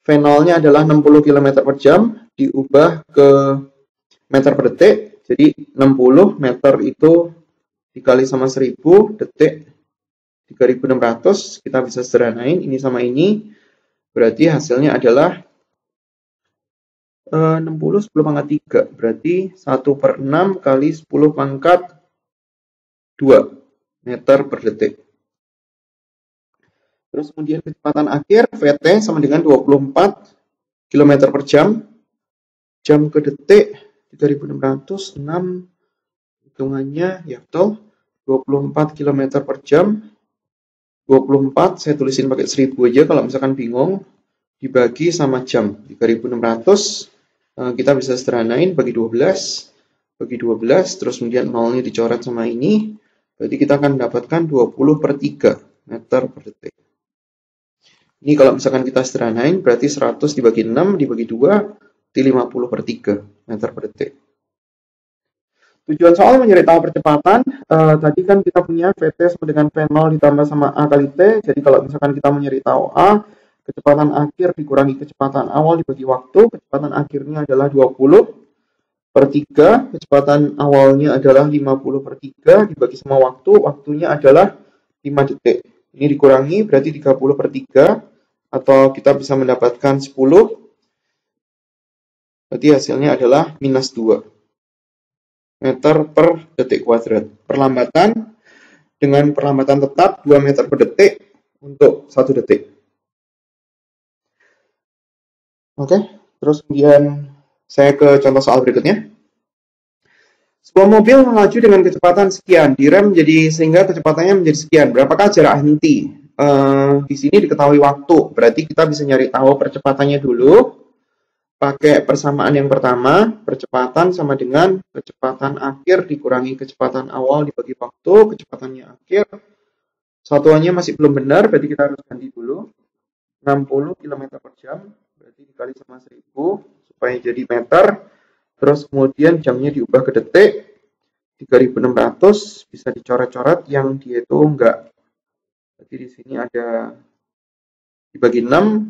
V0-nya adalah 60 km per jam, diubah ke meter per detik. Jadi 60 meter itu dikali sama 1000, detik 3600, kita bisa sederhanain ini sama ini. Berarti hasilnya adalah 60 10 pangkat 3, berarti 1/6 kali 10 pangkat 2 meter per detik. Terus kemudian kecepatan akhir VT sama dengan 24 km per jam. Jam ke detik 3600, 6 hitungannya ya betul 24 km per jam. 24 saya tulisin pakai 1000 aja kalau misalkan bingung, dibagi sama jam 3600, kita bisa sederhanain bagi 12, terus kemudian nolnya dicoret sama ini, berarti kita akan mendapatkan 20/3 meter per detik. Ini kalau misalkan kita sederhanain, berarti 100 dibagi 6 dibagi 2, di 50/3 meter per detik. Tujuan soal mencari tahu percepatan, tadi kan kita punya VT sama dengan V0 ditambah sama A kali T, jadi kalau misalkan kita mencari tahu A, kecepatan akhir dikurangi kecepatan awal dibagi waktu, kecepatan akhirnya adalah 20/3, kecepatan awalnya adalah 50/3, dibagi sama waktu, waktunya adalah 5 detik. Ini dikurangi berarti 30/3, atau kita bisa mendapatkan 10, berarti hasilnya adalah minus 2 meter per detik kuadrat. Perlambatan dengan perlambatan tetap 2 meter per detik untuk 1 detik. Oke, terus kemudian saya ke contoh soal berikutnya. Sebuah mobil melaju dengan kecepatan sekian, direm jadi sehingga kecepatannya menjadi sekian. Berapakah jarak henti? Di sini diketahui waktu, berarti kita bisa nyari tahu percepatannya dulu. Pakai persamaan yang pertama, percepatan sama dengan kecepatan akhir dikurangi kecepatan awal dibagi waktu, kecepatannya akhir. Satuannya masih belum benar, berarti kita harus ganti dulu. 60 km per jam, berarti dikali sama 1000 supaya jadi meter. Terus kemudian jamnya diubah ke detik, 3600 bisa dicoret-coret yang dia itu enggak. Berarti di sini ada dibagi 6,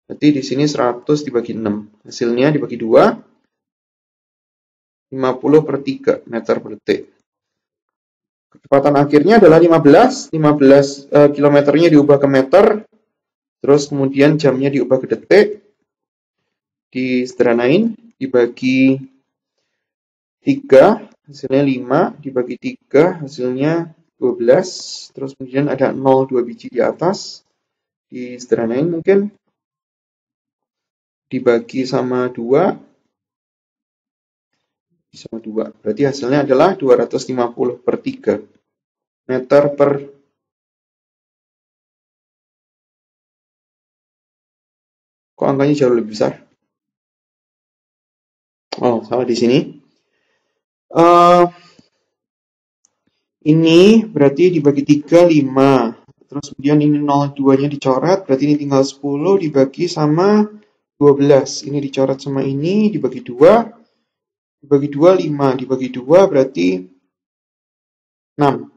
berarti di sini 100 dibagi 6. Hasilnya dibagi 2, 50/3 meter per detik. Kecepatan akhirnya adalah 15 kilometernya diubah ke meter, terus kemudian jamnya diubah ke detik, disederhanain, dibagi 3, hasilnya 5, dibagi 3, hasilnya 12, terus kemudian ada 0 2 biji di atas, disederhanain mungkin, dibagi sama 2, sama 2. Berarti hasilnya adalah 250/3 meter per. Kok angkanya jauh lebih besar? Oh, salah di sini. Ini berarti dibagi 3, 5. Terus kemudian ini 0,2-nya dicoret, berarti ini tinggal 10 dibagi sama 12. Ini dicoret sama ini, dibagi 2. Dibagi 2, 5. Dibagi 2 berarti 6.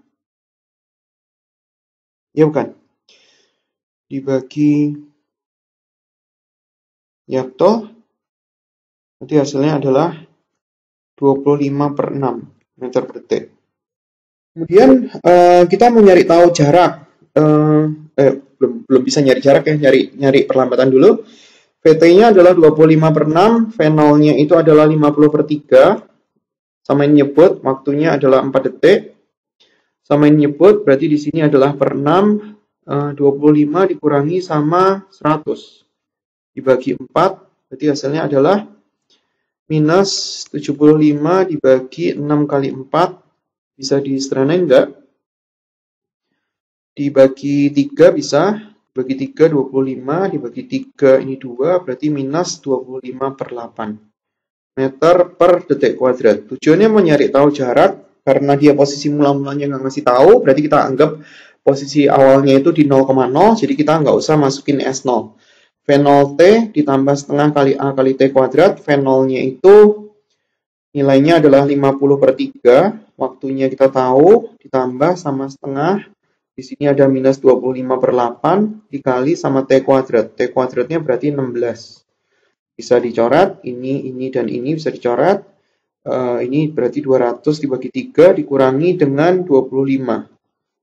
Ya bukan? Dibagi, ya betul. Nanti hasilnya adalah 25/6 meter per detik. Kemudian kita mau nyari tahu jarak. Belum bisa nyari jarak ya, nyari perlambatan dulu. VT-nya adalah 25/6, V0-nya itu adalah 50/3. Samain nyebut, waktunya adalah 4 detik. Samain nyebut, berarti di sini adalah per 6, 25 dikurangi sama 100. Dibagi 4, berarti hasilnya adalah minus 75 dibagi 6 kali 4. Bisa disederhanain enggak? Dibagi 3 bisa. Dibagi 3, 25. Dibagi 3, ini 2. Berarti minus 25/8 meter per detik kuadrat. Tujuannya mau nyari tahu jarak. Karena dia posisi mula-mulanya nggak ngasih tahu, berarti kita anggap posisi awalnya itu di 0,0. Jadi kita nggak usah masukin S0. V0T ditambah setengah kali A kali T kuadrat. V0-nya itu nilainya adalah 50/3. Waktunya kita tahu, ditambah sama setengah. Di sini ada minus 25/8 dikali sama T kuadrat. T kuadratnya berarti 16. Bisa dicoret, ini dan ini bisa dicoret. Ini berarti 200 dibagi 3 dikurangi dengan 25.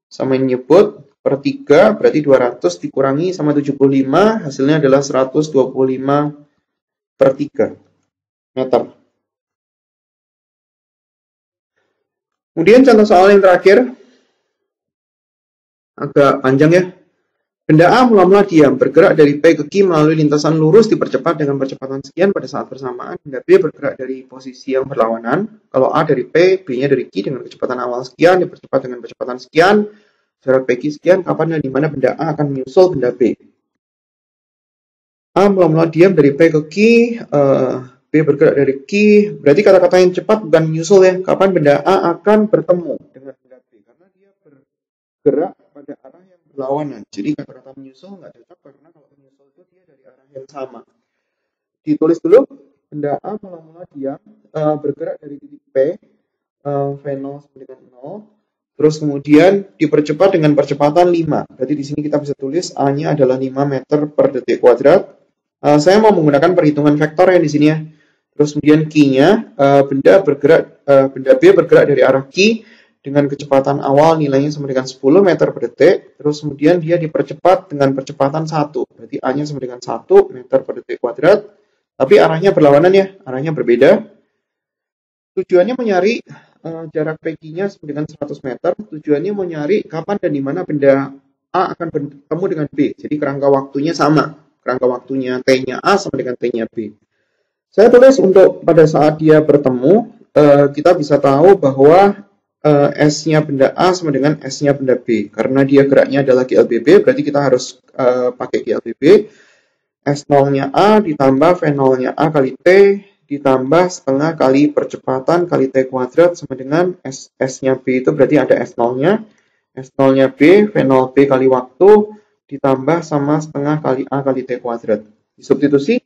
Sama nyebut per 3, berarti 200 dikurangi sama 75, hasilnya adalah 125/3 meter. Kemudian contoh soal yang terakhir, agak panjang ya. Benda A mula-mula diam, bergerak dari P ke Q melalui lintasan lurus dipercepat dengan percepatan sekian pada saat bersamaan. Benda B bergerak dari posisi yang berlawanan. Kalau A dari P, B-nya dari Q dengan kecepatan awal sekian, dipercepat dengan percepatan sekian, jarak PQ sekian, kapan dan di mana benda A akan menyusul benda B. A mula-mula diam dari P ke Q, B bergerak dari Q, berarti kata-kata yang cepat bukan menyusul ya. Kapan benda A akan bertemu dengan benda B? Karena dia bergerak pada arah yang berlawanan. Jadi kata-kata menyusul nggak cocok karena kalau menyusul itu dia dari arah yang sama. Ditulis dulu, benda A mula-mula diam, bergerak dari titik P, V0 sama dengan 0, terus kemudian dipercepat dengan percepatan 5. Berarti di sini kita bisa tulis A-nya adalah 5 meter per detik kuadrat. Saya mau menggunakan perhitungan vektor ya di sini ya. Terus kemudian Q-nya, benda B bergerak dari arah Q dengan kecepatan awal nilainya sama dengan 10 meter per detik. Terus kemudian dia dipercepat dengan percepatan 1. Berarti A-nya sama dengan 1 meter per detik kuadrat. Tapi arahnya berlawanan ya, arahnya berbeda. Tujuannya mencari jarak PQ-nya sama dengan 100 meter. Tujuannya mau nyari kapan dan di mana benda A akan bertemu dengan B. Jadi kerangka waktunya sama. Kerangka waktunya T-nya A sama dengan T-nya B. Saya tulis untuk pada saat dia bertemu, kita bisa tahu bahwa S-nya benda A sama dengan S-nya benda B. Karena dia geraknya adalah GLBB, berarti kita harus pakai GLBB. S0-nya A ditambah V0-nya A kali T ditambah setengah kali percepatan kali T kuadrat sama dengan S-nya B itu berarti ada S0-nya. S0-nya B, V0B kali waktu ditambah sama setengah kali A kali T kuadrat. Disubstitusi,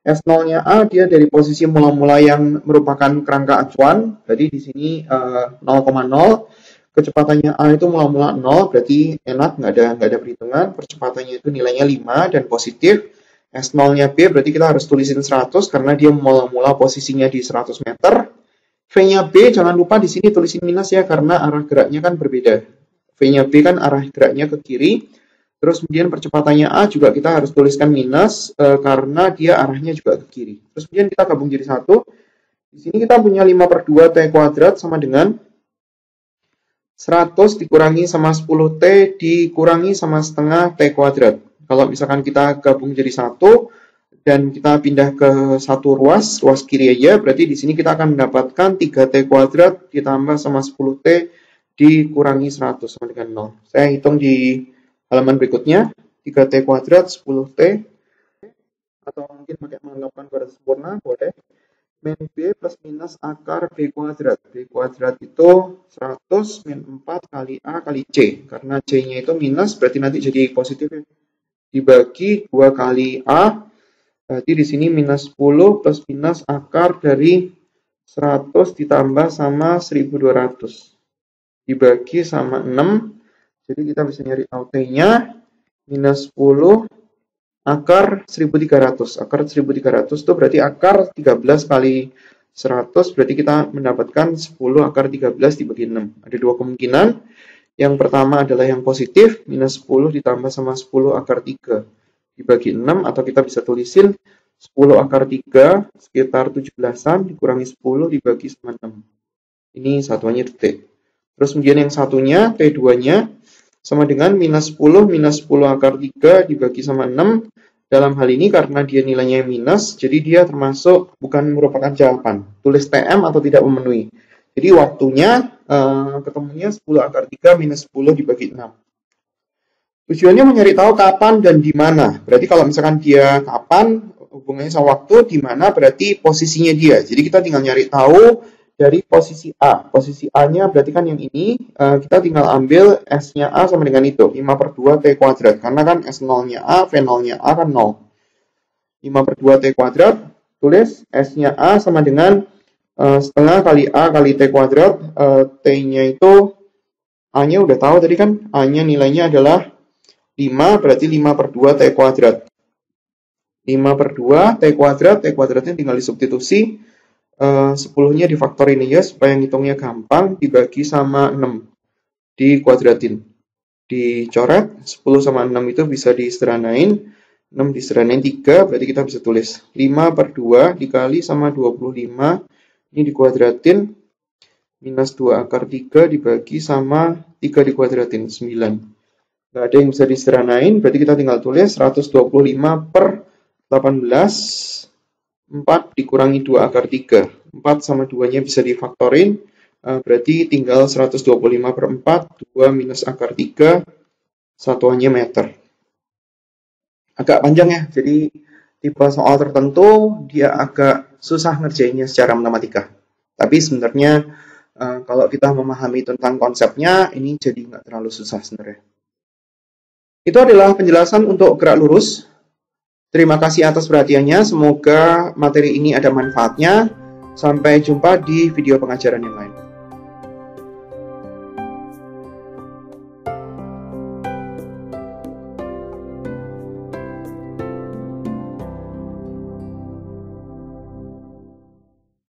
S0-nya A dia dari posisi mula-mula yang merupakan kerangka acuan. Berarti di sini 0,0. Kecepatannya A itu mula-mula 0, berarti enak, nggak ada perhitungan. Percepatannya itu nilainya 5 dan positif. S0-nya B berarti kita harus tulisin 100 karena dia mula-mula posisinya di 100 meter. V-nya B jangan lupa di sini tulisin minus ya karena arah geraknya kan berbeda. V-nya B kan arah geraknya ke kiri. Terus kemudian percepatannya A juga kita harus tuliskan minus karena dia arahnya juga ke kiri. Terus kemudian kita gabung jadi 1. Di sini kita punya 5/2 T kuadrat sama dengan 100 dikurangi sama 10T dikurangi sama setengah T kuadrat. Kalau misalkan kita gabung jadi satu dan kita pindah ke satu ruas kiri aja, berarti di sini kita akan mendapatkan 3T kuadrat ditambah sama 10T dikurangi 100 sama dengan 0. Saya hitung di halaman berikutnya, 3T kuadrat 10T, atau mungkin pakai melakukan kuadrat sempurna, boleh. Min B plus minus akar B kuadrat. B kuadrat itu 100 min 4 kali A kali C. Karena C-nya itu minus, berarti nanti jadi positif ya. Dibagi 2 kali A, berarti di sini minus 10 plus minus akar dari 100 ditambah sama 1200. Dibagi sama 6, jadi kita bisa nyari T-nya, minus 10 akar 1300. Akar 1300 itu berarti akar 13 kali 100, berarti kita mendapatkan 10 akar 13 dibagi 6. Ada dua kemungkinan. Yang pertama adalah yang positif, minus 10 ditambah sama 10 akar 3 dibagi 6, atau kita bisa tulisin 10 akar 3 sekitar 17-an dikurangi 10 dibagi sama 6. Ini satuannya detik. Terus kemudian yang satunya, T2-nya, sama dengan minus 10 akar 3 dibagi sama 6. Dalam hal ini karena dia nilainya minus, jadi dia termasuk bukan merupakan jawaban. Tulis TM atau tidak memenuhi. Jadi waktunya ketemunya 10 akar 3 minus 10 dibagi 6. Tujuannya mencari tahu kapan dan di mana. Berarti kalau misalkan dia kapan, hubungannya sama waktu, di mana berarti posisinya dia. Jadi kita tinggal nyari tahu dari posisi A. Posisi A-nya berarti kan yang ini, kita tinggal ambil S-nya A sama dengan itu, 5/2 T kuadrat. Karena kan S0-nya A, V0-nya A kan 0. 5/2 T kuadrat, tulis S-nya A sama dengan setengah kali A kali T kuadrat. T-nya itu, A-nya udah tahu tadi kan, A-nya nilainya adalah 5, berarti 5/2 T kuadrat. 5/2 T kuadrat, T kuadratnya tinggal disubstitusi. 10-nya difaktorin aja supaya ngitungnya gampang, dibagi sama 6 dikuadratin, dicoret. 10 sama 6 itu bisa diseranain, 6 diseranain 3, berarti kita bisa tulis 5/2 dikali sama 25, ini dikuadratin, minus 2 akar 3 dibagi sama 3 dikuadratin, 9. Nggak ada yang bisa diseranain, berarti kita tinggal tulis 125/18, 4 dikurangi 2 akar 3. 4 sama 2-nya bisa difaktorin, berarti tinggal 125/4, 2 minus akar 3, satuannya meter. Agak panjang ya, jadi tipe soal tertentu dia agak susah ngerjainnya secara matematika. Tapi sebenarnya kalau kita memahami tentang konsepnya, ini jadi nggak terlalu susah sebenarnya. Itu adalah penjelasan untuk gerak lurus. Terima kasih atas perhatiannya, semoga materi ini ada manfaatnya. Sampai jumpa di video pengajaran yang lain.